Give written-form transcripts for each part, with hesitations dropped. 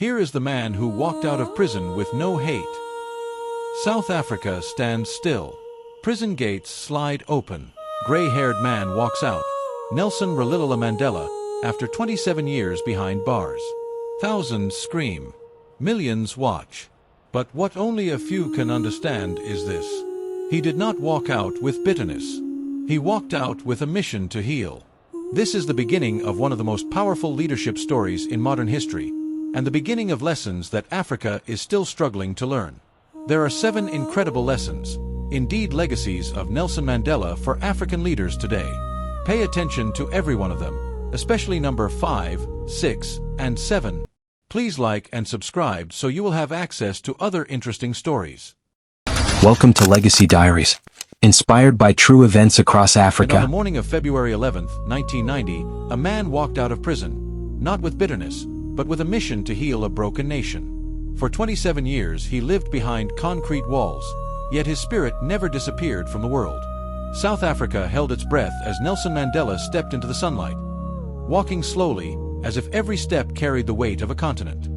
Here is the man who walked out of prison with no hate. South Africa stands still. Prison gates slide open. Gray-haired man walks out. Nelson Mandela, after 27 years behind bars. Thousands scream. Millions watch. But what only a few can understand is this. He did not walk out with bitterness. He walked out with a mission to heal. This is the beginning of one of the most powerful leadership stories in modern history, and the beginning of lessons that Africa is still struggling to learn. There are 7 incredible lessons, indeed legacies of Nelson Mandela for African leaders today. Pay attention to every one of them, especially number 5, 6, and 7. Please like and subscribe so you will have access to other interesting stories. Welcome to Legacy Diaries, inspired by true events across Africa. And on the morning of February 11, 1990, a man walked out of prison, not with bitterness, but with a mission to heal a broken nation. For 27 years he lived behind concrete walls, yet his spirit never disappeared from the world. South Africa held its breath as Nelson Mandela stepped into the sunlight, walking slowly, as if every step carried the weight of a continent.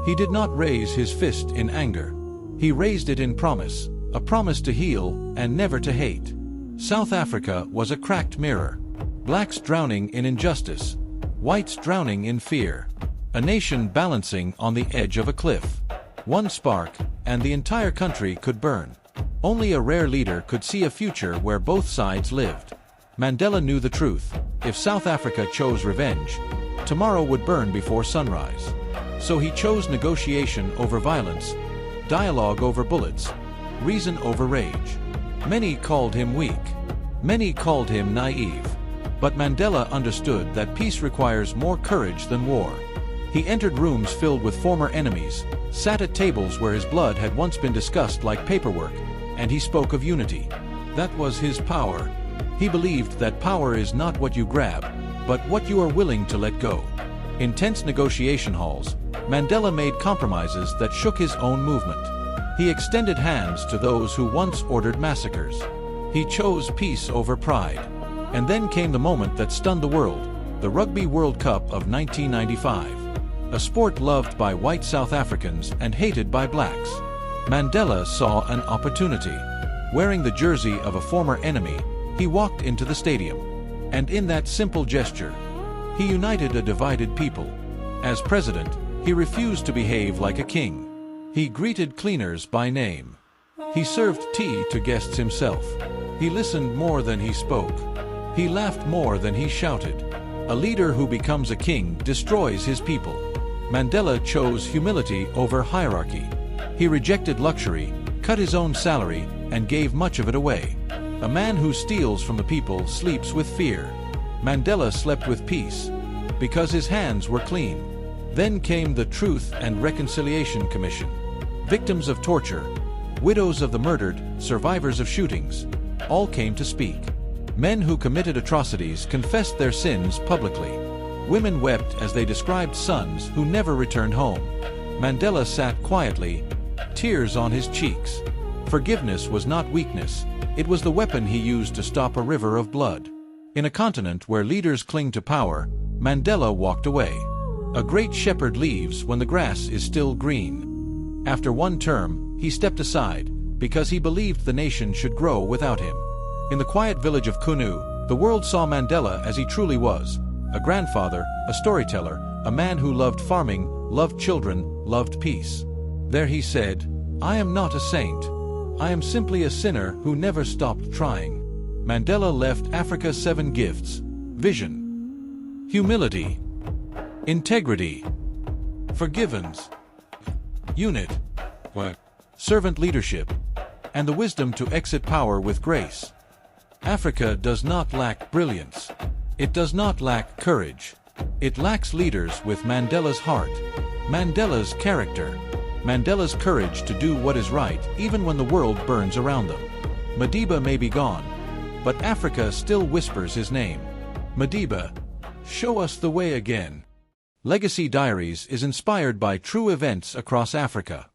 He did not raise his fist in anger. He raised it in promise, a promise to heal and never to hate. South Africa was a cracked mirror. Blacks drowning in injustice, whites drowning in fear. A nation balancing on the edge of a cliff. One spark, and the entire country could burn. Only a rare leader could see a future where both sides lived. Mandela knew the truth. If South Africa chose revenge, tomorrow would burn before sunrise. So he chose negotiation over violence, dialogue over bullets, reason over rage. Many called him weak. Many called him naive. But Mandela understood that peace requires more courage than war. He entered rooms filled with former enemies, sat at tables where his blood had once been discussed like paperwork, and he spoke of unity. That was his power. He believed that power is not what you grab, but what you are willing to let go. In tense negotiation halls, Mandela made compromises that shook his own movement. He extended hands to those who once ordered massacres. He chose peace over pride. And then came the moment that stunned the world, the Rugby World Cup of 1995. A sport loved by white South Africans and hated by blacks. Mandela saw an opportunity. Wearing the jersey of a former enemy, he walked into the stadium. And in that simple gesture, he united a divided people. As president, he refused to behave like a king. He greeted cleaners by name. He served tea to guests himself. He listened more than he spoke. He laughed more than he shouted. A leader who becomes a king destroys his people. Mandela chose humility over hierarchy. He rejected luxury, cut his own salary, and gave much of it away. A man who steals from the people sleeps with fear. Mandela slept with peace, because his hands were clean. Then came the Truth and Reconciliation Commission. Victims of torture, widows of the murdered, survivors of shootings, all came to speak. Men who committed atrocities confessed their sins publicly. Women wept as they described sons who never returned home. Mandela sat quietly, tears on his cheeks. Forgiveness was not weakness, it was the weapon he used to stop a river of blood. In a continent where leaders cling to power, Mandela walked away. A great shepherd leaves when the grass is still green. After one term, he stepped aside, because he believed the nation should grow without him. In the quiet village of Kunu, the world saw Mandela as he truly was. A grandfather, a storyteller, a man who loved farming, loved children, loved peace. There he said, "I am not a saint. I am simply a sinner who never stopped trying." Mandela left Africa 7 gifts: vision, humility, integrity, forgiveness, unit, servant leadership, and the wisdom to exit power with grace. Africa does not lack brilliance. It does not lack courage. It lacks leaders with Mandela's heart, Mandela's character, Mandela's courage to do what is right even when the world burns around them. Madiba may be gone, but Africa still whispers his name. Madiba, show us the way again. Legacy Diaries is inspired by true events across Africa.